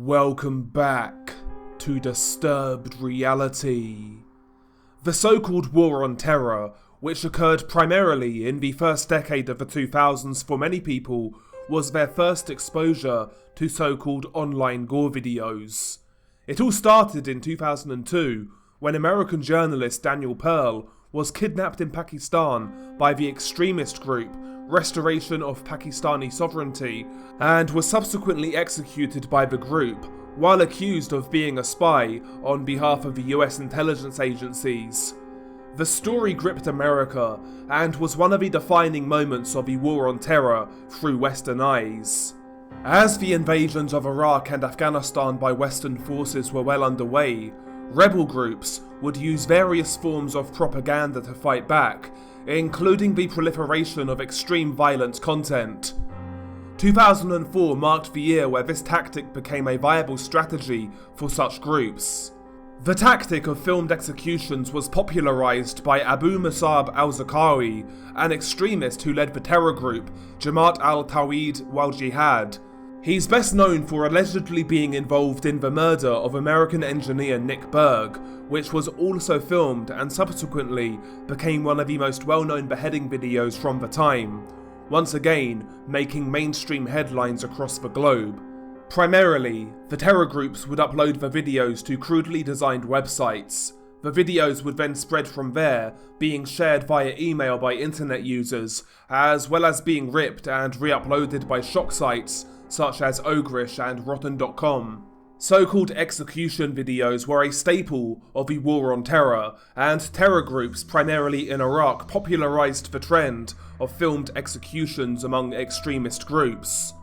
Welcome back to Disturbed Reality. The so-called War on Terror, which occurred primarily in the first decade of the 2000s for many people, was their first exposure to so-called online gore videos. It all started in 2002 when American journalist Daniel Pearl was kidnapped in Pakistan by the extremist group Restoration of Pakistani Sovereignty and was subsequently executed by the group while accused of being a spy on behalf of the US intelligence agencies. The story gripped America and was one of the defining moments of the War on Terror through Western eyes. As the invasions of Iraq and Afghanistan by Western forces were well underway, rebel groups would use various forms of propaganda to fight back, including the proliferation of extreme violent content. 2004 marked the year where this tactic became a viable strategy for such groups. The tactic of filmed executions was popularized by Abu Musab al-Zarqawi, an extremist who led the terror group Jamaat al-Tawhid wal-Jihad. He's best known for allegedly being involved in the murder of American engineer Nick Berg, which was also filmed and subsequently became one of the most well-known beheading videos from the time, once again making mainstream headlines across the globe. Primarily, the terror groups would upload the videos to crudely designed websites. The videos would then spread from there, being shared via email by internet users, as well as being ripped and re-uploaded by shock sites such as Ogrish and Rotten.com. So-called execution videos were a staple of the War on Terror, and terror groups primarily in Iraq popularized the trend of filmed executions among extremist groups.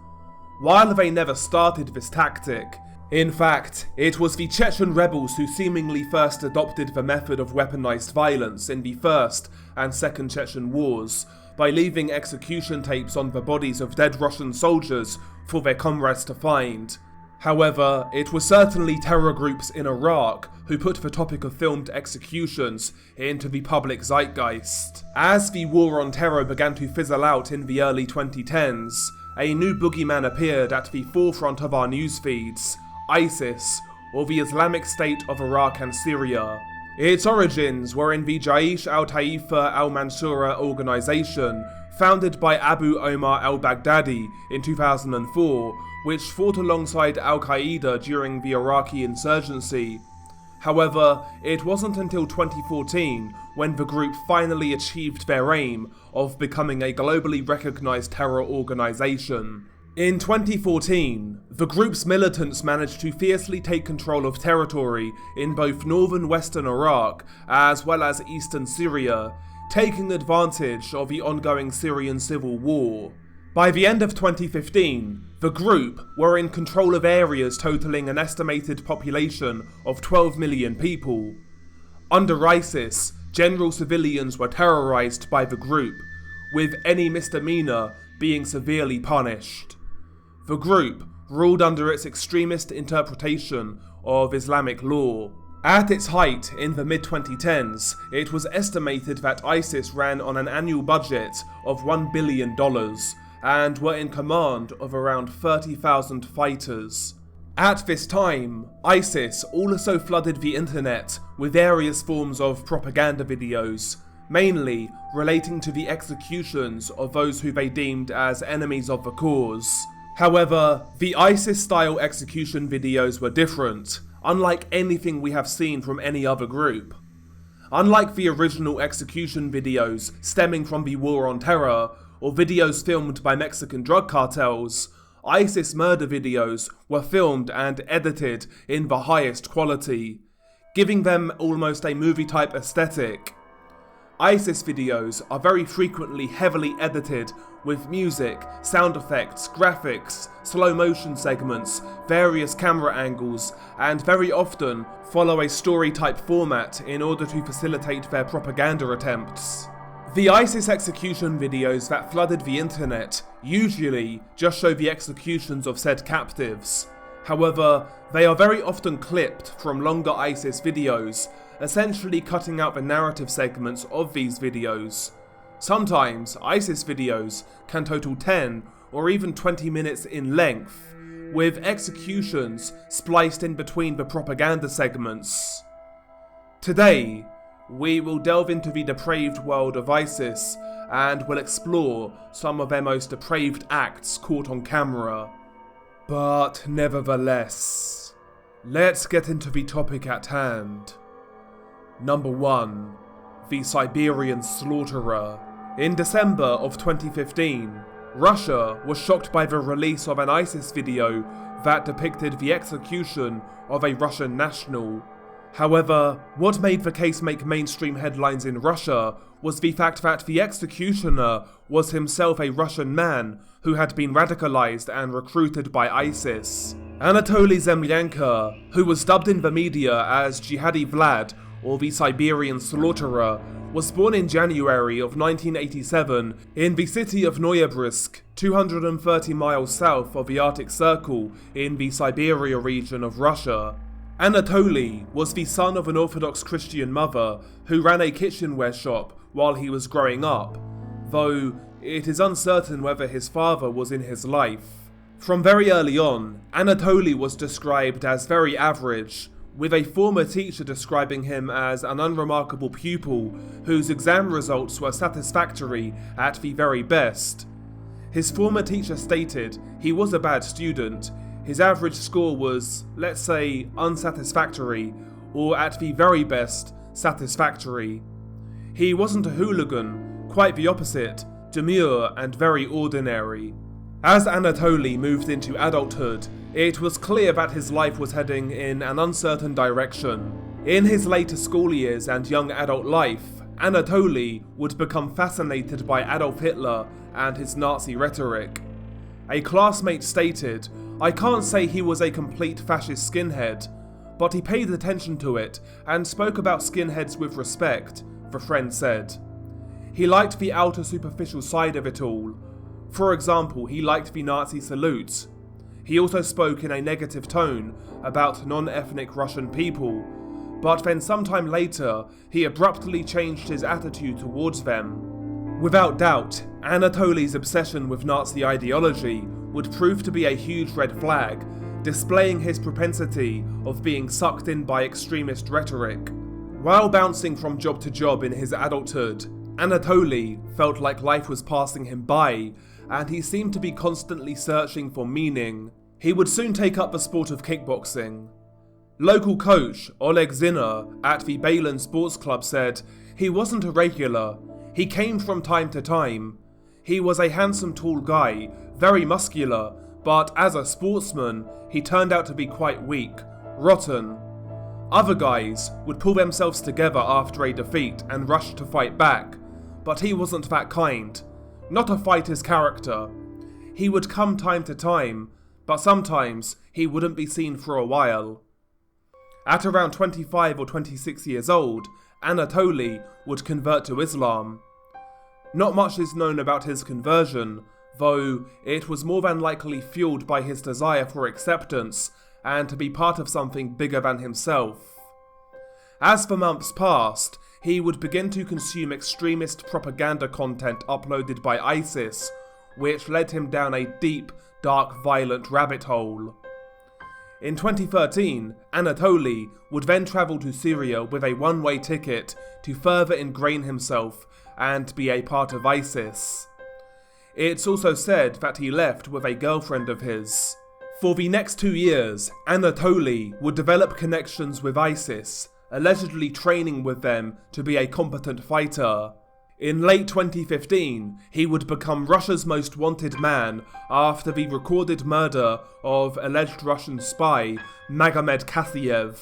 While they never started this tactic, in fact, it was the Chechen rebels who seemingly first adopted the method of weaponized violence in the First and Second Chechen Wars, by leaving execution tapes on the bodies of dead Russian soldiers for their comrades to find. However, it was certainly terror groups in Iraq who put the topic of filmed executions into the public zeitgeist. As the War on Terror began to fizzle out in the early 2010s, a new boogeyman appeared at the forefront of our news feeds: ISIS, or the Islamic State of Iraq and Syria. Its origins were in the Jaish al-Taifa al-Mansura organization, founded by Abu Omar al-Baghdadi in 2004, which fought alongside al-Qaeda during the Iraqi insurgency. However, it wasn't until 2014 when the group finally achieved their aim of becoming a globally recognized terror organization. In 2014, the group's militants managed to fiercely take control of territory in both northern western Iraq as well as eastern Syria, taking advantage of the ongoing Syrian civil war. By the end of 2015, the group were in control of areas totaling an estimated population of 12 million people. Under ISIS, general civilians were terrorized by the group, with any misdemeanor being severely punished. The group ruled under its extremist interpretation of Islamic law. At its height in the mid-2010s, it was estimated that ISIS ran on an annual budget of $1 billion and were in command of around 30,000 fighters. At this time, ISIS also flooded the internet with various forms of propaganda videos, mainly relating to the executions of those who they deemed as enemies of the cause. However, the ISIS-style execution videos were different, unlike anything we have seen from any other group. Unlike the original execution videos stemming from the War on Terror, or videos filmed by Mexican drug cartels, ISIS murder videos were filmed and edited in the highest quality, giving them almost a movie-type aesthetic. ISIS videos are very frequently heavily edited with music, sound effects, graphics, slow motion segments, various camera angles, and very often follow a story-type format in order to facilitate their propaganda attempts. The ISIS execution videos that flooded the internet usually just show the executions of said captives. However, they are very often clipped from longer ISIS videos, essentially cutting out the narrative segments of these videos. Sometimes, ISIS videos can total 10 or even 20 minutes in length, with executions spliced in between the propaganda segments. Today, we will delve into the depraved world of ISIS and will explore some of their most depraved acts caught on camera. But nevertheless, let's get into the topic at hand. Number 1. The Siberian Slaughterer. In December of 2015, Russia was shocked by the release of an ISIS video that depicted the execution of a Russian national. However, what made the case make mainstream headlines in Russia was the fact that the executioner was himself a Russian man who had been radicalized and recruited by ISIS. Anatoly Zemlyanka, who was dubbed in the media as Jihadi Vlad or the Siberian Slaughterer, was born in January of 1987 in the city of Noyabrizhsk, 230 miles south of the Arctic Circle in the Siberia region of Russia. Anatoly was the son of an Orthodox Christian mother who ran a kitchenware shop while he was growing up, though it is uncertain whether his father was in his life. From very early on, Anatoly was described as very average, with a former teacher describing him as an unremarkable pupil whose exam results were satisfactory at the very best. His former teacher stated he was a bad student. His average score was, let's say, unsatisfactory, or at the very best, satisfactory. He wasn't a hooligan, quite the opposite, demure and very ordinary. As Anatoly moved into adulthood, it was clear that his life was heading in an uncertain direction. In his later school years and young adult life, Anatoly would become fascinated by Adolf Hitler and his Nazi rhetoric. A classmate stated, "I can't say he was a complete fascist skinhead, but he paid attention to it and spoke about skinheads with respect," the friend said. He liked the outer superficial side of it all. For example, he liked the Nazi salute. He also spoke in a negative tone about non-ethnic Russian people, but then sometime later, he abruptly changed his attitude towards them. Without doubt, Anatoly's obsession with Nazi ideology would prove to be a huge red flag, displaying his propensity of being sucked in by extremist rhetoric. While bouncing from job to job in his adulthood, Anatoly felt like life was passing him by, and he seemed to be constantly searching for meaning. He would soon take up the sport of kickboxing. Local coach Oleg Zinner at the Balin Sports Club said, "He wasn't a regular. He came from time to time. He was a handsome tall guy, very muscular, but as a sportsman, he turned out to be quite weak, rotten. Other guys would pull themselves together after a defeat and rush to fight back, but he wasn't that kind. Not a fighter's character. He would come time to time, but sometimes he wouldn't be seen for a while." At around 25 or 26 years old, Anatoly would convert to Islam. Not much is known about his conversion, though it was more than likely fueled by his desire for acceptance and to be part of something bigger than himself. As the months passed, he would begin to consume extremist propaganda content uploaded by ISIS, which led him down a deep, dark, violent rabbit hole. In 2013, Anatoly would then travel to Syria with a one-way ticket to further ingrain himself and be a part of ISIS. It's also said that he left with a girlfriend of his. For the next 2 years, Anatoly would develop connections with ISIS, allegedly training with them to be a competent fighter. In late 2015, he would become Russia's most wanted man after the recorded murder of alleged Russian spy Magomed Kasiev.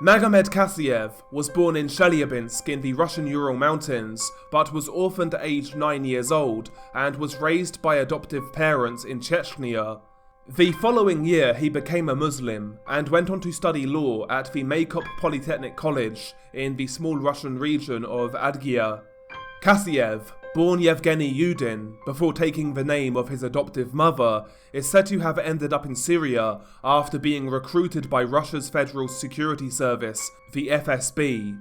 Magomed Kasiev was born in Chelyabinsk in the Russian Ural Mountains, but was orphaned aged 9 years old and was raised by adoptive parents in Chechnya. The following year he became a Muslim and went on to study law at the Maykop Polytechnic College in the small Russian region of Adgia. Kasiev, born Yevgeny Yudin before taking the name of his adoptive mother, is said to have ended up in Syria after being recruited by Russia's Federal Security Service, the FSB.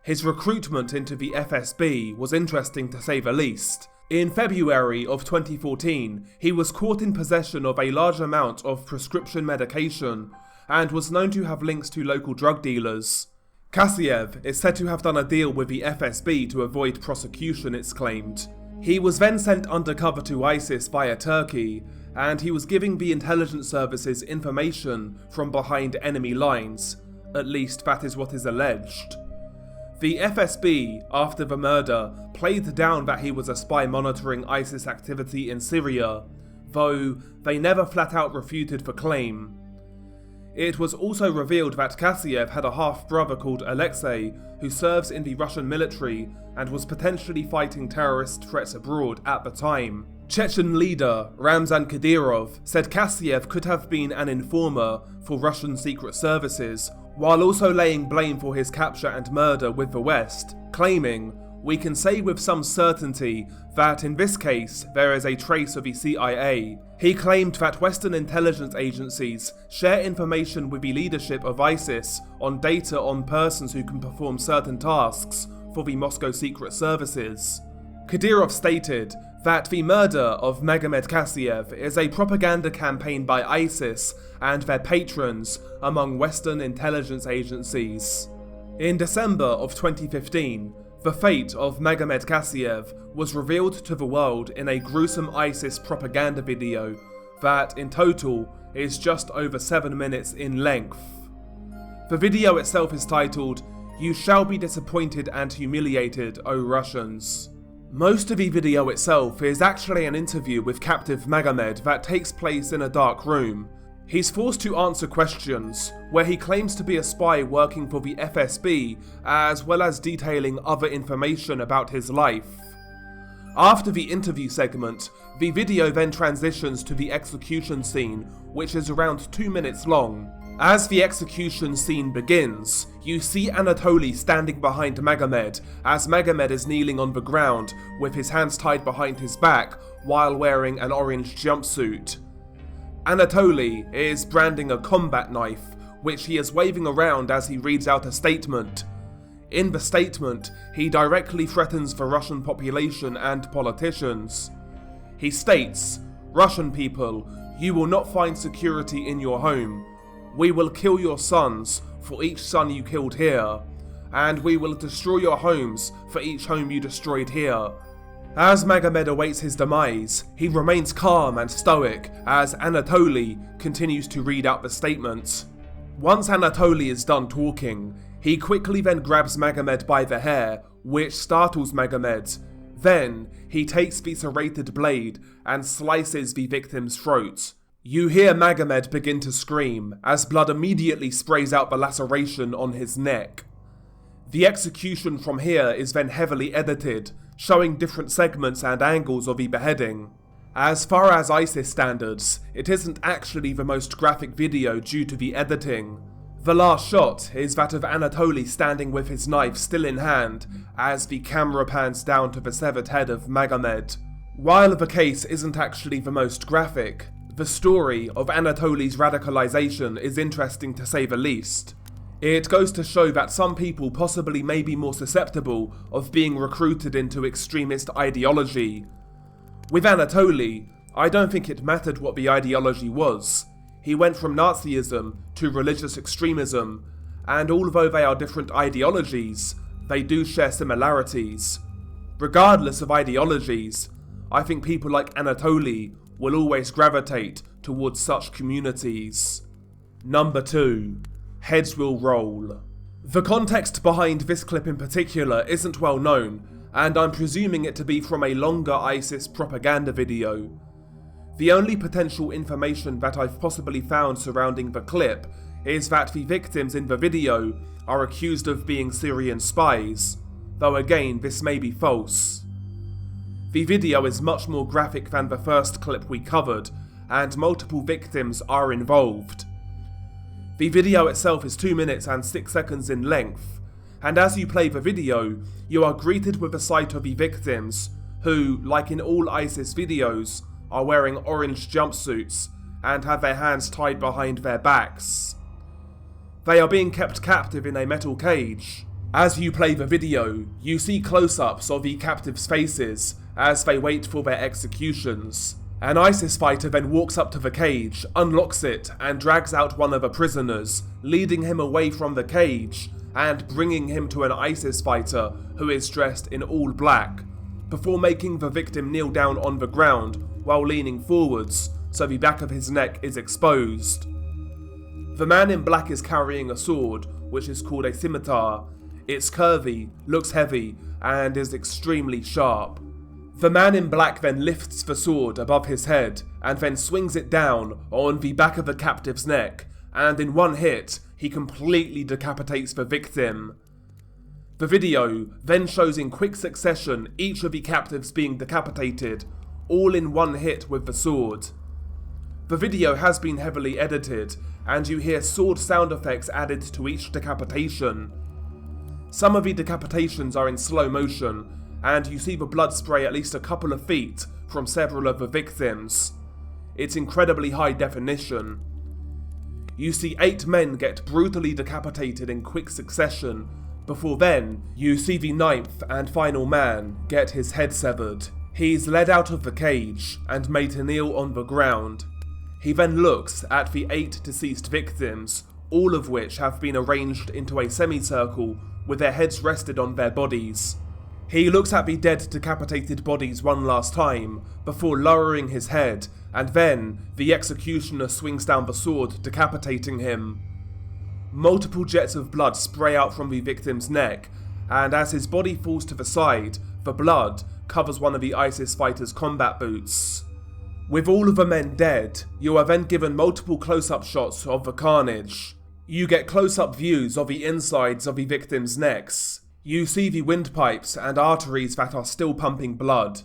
His recruitment into the FSB was interesting to say the least. In February of 2014, he was caught in possession of a large amount of prescription medication and was known to have links to local drug dealers. Kassiev is said to have done a deal with the FSB to avoid prosecution, it's claimed. He was then sent undercover to ISIS via Turkey, and he was giving the intelligence services information from behind enemy lines. At least that is what is alleged. The FSB, after the murder, played down that he was a spy monitoring ISIS activity in Syria, though they never flat out refuted the claim. It was also revealed that Kassiev had a half-brother called Alexei, who serves in the Russian military and was potentially fighting terrorist threats abroad at the time. Chechen leader Ramzan Kadyrov said Kassiev could have been an informer for Russian secret services, while also laying blame for his capture and murder with the West, claiming, "We can say with some certainty that in this case there is a trace of the CIA." He claimed that Western intelligence agencies share information with the leadership of ISIS on data on persons who can perform certain tasks for the Moscow secret services. Kadyrov stated that the murder of Magomed Kassiev is a propaganda campaign by ISIS and their patrons among Western intelligence agencies. In December of 2015, the fate of Magomed Kassiev was revealed to the world in a gruesome ISIS propaganda video that, in total, is just over 7 minutes in length. The video itself is titled, "You shall be disappointed and humiliated, O Russians." Most of the video itself is actually an interview with captive Magomed that takes place in a dark room. He's forced to answer questions, where he claims to be a spy working for the FSB, as well as detailing other information about his life. After the interview segment, the video then transitions to the execution scene, which is around 2 minutes long. As the execution scene begins, you see Anatoly standing behind Magomed, as Magomed is kneeling on the ground with his hands tied behind his back while wearing an orange jumpsuit. Anatoly is branding a combat knife, which he is waving around as he reads out a statement. In the statement, he directly threatens the Russian population and politicians. He states, "Russian people, you will not find security in your home. We will kill your sons for each son you killed here, and we will destroy your homes for each home you destroyed here." As Magomed awaits his demise, he remains calm and stoic as Anatoly continues to read out the statement. Once Anatoly is done talking, he quickly then grabs Magomed by the hair, which startles Magomed. Then, he takes the serrated blade and slices the victim's throat. You hear Magomed begin to scream, as blood immediately sprays out the laceration on his neck. The execution from here is then heavily edited, showing different segments and angles of the beheading. As far as ISIS standards, it isn't actually the most graphic video due to the editing. The last shot is that of Anatoly standing with his knife still in hand, as the camera pans down to the severed head of Magomed. While the case isn't actually the most graphic, the story of Anatoly's radicalization is interesting to say the least. It goes to show that some people possibly may be more susceptible of being recruited into extremist ideology. With Anatoly, I don't think it mattered what the ideology was. He went from Nazism to religious extremism, and although they are different ideologies, they do share similarities. Regardless of ideologies, I think people like Anatoly will always gravitate towards such communities. Number 2. Heads will roll. The context behind this clip in particular isn't well known, and I'm presuming it to be from a longer ISIS propaganda video. The only potential information that I've possibly found surrounding the clip is that the victims in the video are accused of being Syrian spies, though again this may be false. The video is much more graphic than the first clip we covered, and multiple victims are involved. The video itself is 2 minutes and 6 seconds in length, and as you play the video, you are greeted with the sight of the victims, who, like in all ISIS videos, are wearing orange jumpsuits and have their hands tied behind their backs. They are being kept captive in a metal cage. As you play the video, you see close-ups of the captives' faces, as they wait for their executions. An ISIS fighter then walks up to the cage, unlocks it, and drags out one of the prisoners, leading him away from the cage and bringing him to an ISIS fighter who is dressed in all black, before making the victim kneel down on the ground while leaning forwards so the back of his neck is exposed. The man in black is carrying a sword, which is called a scimitar. It's curvy, looks heavy, and is extremely sharp. The man in black then lifts the sword above his head and then swings it down on the back of the captive's neck, and in one hit, he completely decapitates the victim. The video then shows in quick succession each of the captives being decapitated, all in one hit with the sword. The video has been heavily edited, and you hear sword sound effects added to each decapitation. Some of the decapitations are in slow motion, and you see the blood spray at least a couple of feet from several of the victims. It's incredibly high definition. You see 8 men get brutally decapitated in quick succession, before then you see the 9th and final man get his head severed. He's led out of the cage and made to kneel on the ground. He then looks at the 8 deceased victims, all of which have been arranged into a semicircle with their heads rested on their bodies. He looks at the dead decapitated bodies one last time, before lowering his head, and then the executioner swings down the sword, decapitating him. Multiple jets of blood spray out from the victim's neck, and as his body falls to the side, the blood covers one of the ISIS fighter's combat boots. With all of the men dead, you are then given multiple close-up shots of the carnage. You get close-up views of the insides of the victims' necks. You see the windpipes and arteries that are still pumping blood.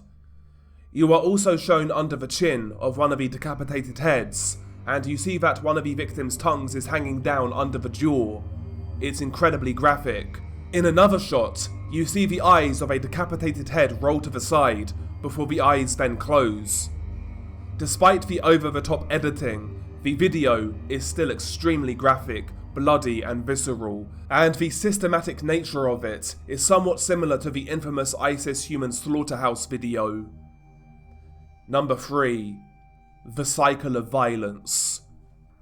You are also shown under the chin of one of the decapitated heads, and you see that one of the victims' tongues is hanging down under the jaw. It's incredibly graphic. In another shot, you see the eyes of a decapitated head roll to the side, before the eyes then close. Despite the over-the-top editing, the video is still extremely graphic, bloody and visceral, and the systematic nature of it is somewhat similar to the infamous ISIS human slaughterhouse video. Number 3. The cycle of violence.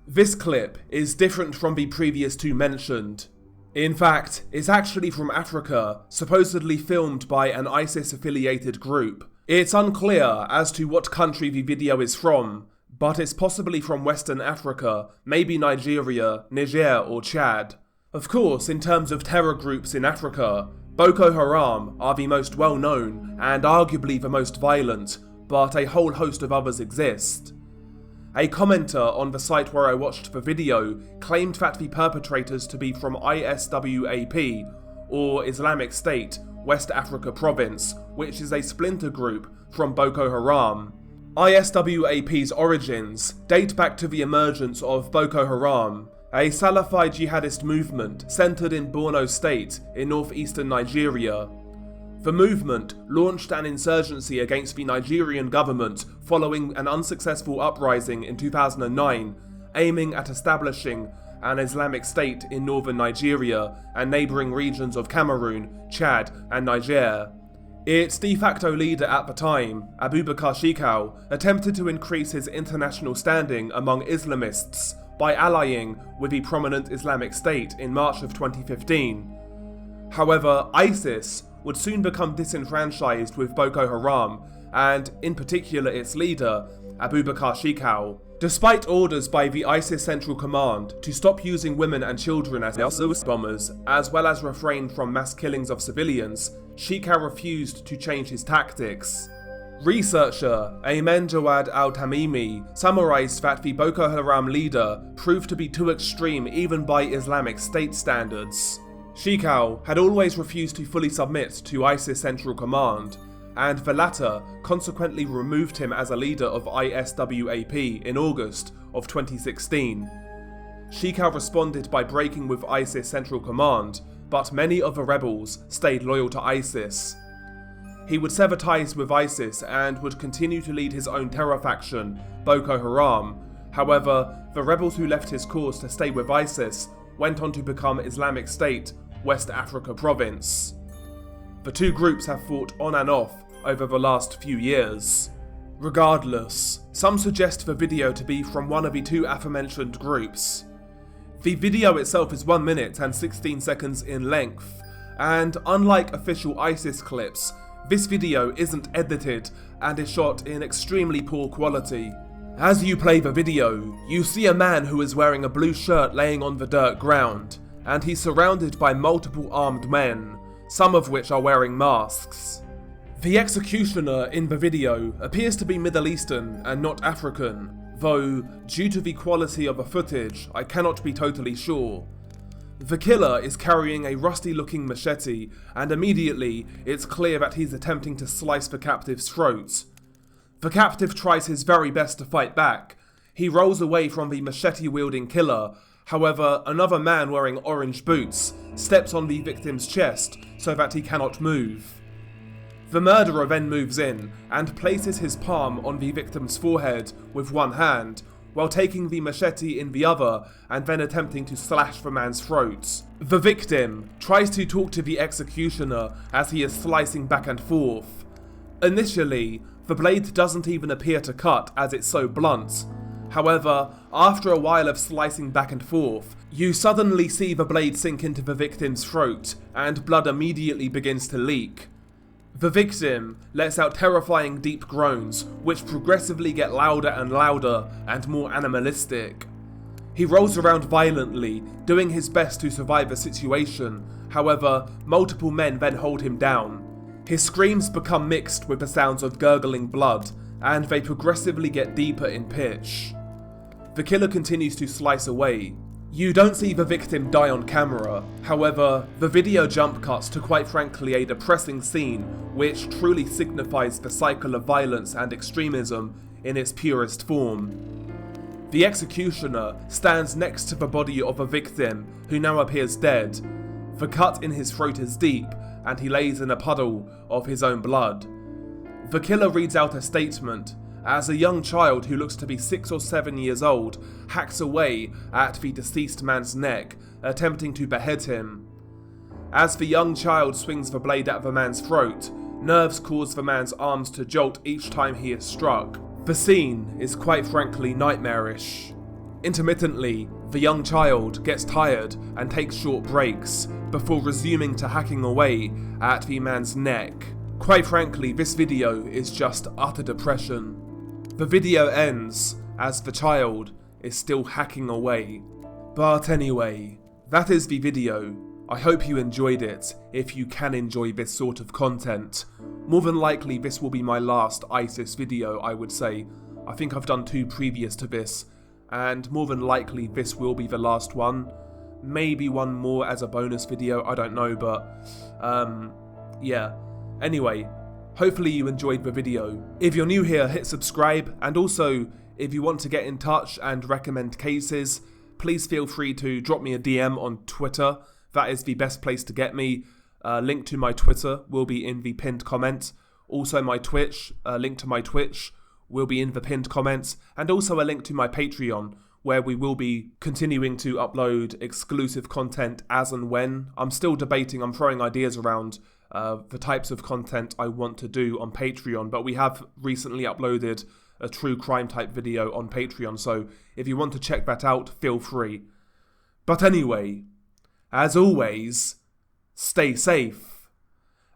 This clip is different from the previous 2 mentioned. In fact, it's actually from Africa, supposedly filmed by an ISIS-affiliated group. It's unclear as to what country the video is from, but it's possibly from Western Africa, maybe Nigeria, Niger or Chad. Of course, in terms of terror groups in Africa, Boko Haram are the most well-known and arguably the most violent, but a whole host of others exist. A commenter on the site where I watched the video claimed that the perpetrators to be from ISWAP, or Islamic State, West Africa Province, which is a splinter group from Boko Haram. ISWAP's origins date back to the emergence of Boko Haram, a Salafite jihadist movement centered in Borno State in northeastern Nigeria. The movement launched an insurgency against the Nigerian government following an unsuccessful uprising in 2009, aiming at establishing an Islamic State in northern Nigeria and neighbouring regions of Cameroon, Chad and Niger. Its de facto leader at the time, Abubakar Shekau, attempted to increase his international standing among Islamists by allying with the prominent Islamic State in March of 2015. However, ISIS would soon become disenfranchised with Boko Haram, and in particular its leader, Abubakar Shekau. Despite orders by the ISIS Central Command to stop using women and children as bombers, as well as refrain from mass killings of civilians, Shekau refused to change his tactics. Researcher Ayman Jawad al-Tamimi summarized that the Boko Haram leader proved to be too extreme even by Islamic State standards. Shekau had always refused to fully submit to ISIS Central Command, and the latter consequently removed him as a leader of ISWAP in August of 2016. Shekau responded by breaking with ISIS Central Command, but many of the rebels stayed loyal to ISIS. He would sever ties with ISIS and would continue to lead his own terror faction, Boko Haram. However, the rebels who left his cause to stay with ISIS went on to become Islamic State, West Africa Province. The two groups have fought on and off over the last few years. Regardless, some suggest the video to be from one of the two aforementioned groups. The video itself is 1 minute and 16 seconds in length, and unlike official ISIS clips, this video isn't edited and is shot in extremely poor quality. As you play the video, you see a man who is wearing a blue shirt laying on the dirt ground, and he's surrounded by multiple armed men, some of which are wearing masks. The executioner in the video appears to be Middle Eastern and not African, though, due to the quality of the footage, I cannot be totally sure. The killer is carrying a rusty-looking machete, and immediately it's clear that he's attempting to slice the captive's throat. The captive tries his very best to fight back. He rolls away from the machete-wielding killer. However, another man wearing orange boots steps on the victim's chest so that he cannot move. The murderer then moves in and places his palm on the victim's forehead with one hand, while taking the machete in the other and then attempting to slash the man's throat. The victim tries to talk to the executioner as he is slicing back and forth. Initially, the blade doesn't even appear to cut as it's so blunt. However, after a while of slicing back and forth, you suddenly see the blade sink into the victim's throat and blood immediately begins to leak. The victim lets out terrifying deep groans, which progressively get louder and louder and more animalistic. He rolls around violently, doing his best to survive the situation. However, multiple men then hold him down. His screams become mixed with the sounds of gurgling blood, and they progressively get deeper in pitch. The killer continues to slice away. You don't see the victim die on camera, however, the video jump cuts to quite frankly a depressing scene which truly signifies the cycle of violence and extremism in its purest form. The executioner stands next to the body of a victim who now appears dead. The cut in his throat is deep and he lays in a puddle of his own blood. The killer reads out a statement as a young child who looks to be 6 or 7 years old hacks away at the deceased man's neck, attempting to behead him. As the young child swings the blade at the man's throat, nerves cause the man's arms to jolt each time he is struck. The scene is quite frankly nightmarish. Intermittently, the young child gets tired and takes short breaks before resuming to hacking away at the man's neck. Quite frankly, this video is just utter depression. The video ends as the child is still hacking away. But anyway, that is the video. I hope you enjoyed it, if you can enjoy this sort of content. More than likely this will be my last ISIS video, I would say. I think I've done 2 previous to this, and more than likely this will be the last one. Maybe one more as a bonus video, I don't know, but yeah. Anyway, hopefully you enjoyed the video. If you're new here, hit subscribe, and also, if you want to get in touch and recommend cases, please feel free to drop me a DM on Twitter. That is the best place to get me. Link to my Twitter will be in the pinned comment. Also my Twitch, link to my Twitch will be in the pinned comments, and also a link to my Patreon, where we will be continuing to upload exclusive content as and when. I'm still debating, I'm throwing ideas around the types of content I want to do on Patreon, but we have recently uploaded a true crime type video on Patreon, so if you want to check that out, feel free. But anyway, as always, stay safe,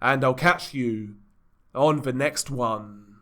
and I'll catch you on the next one.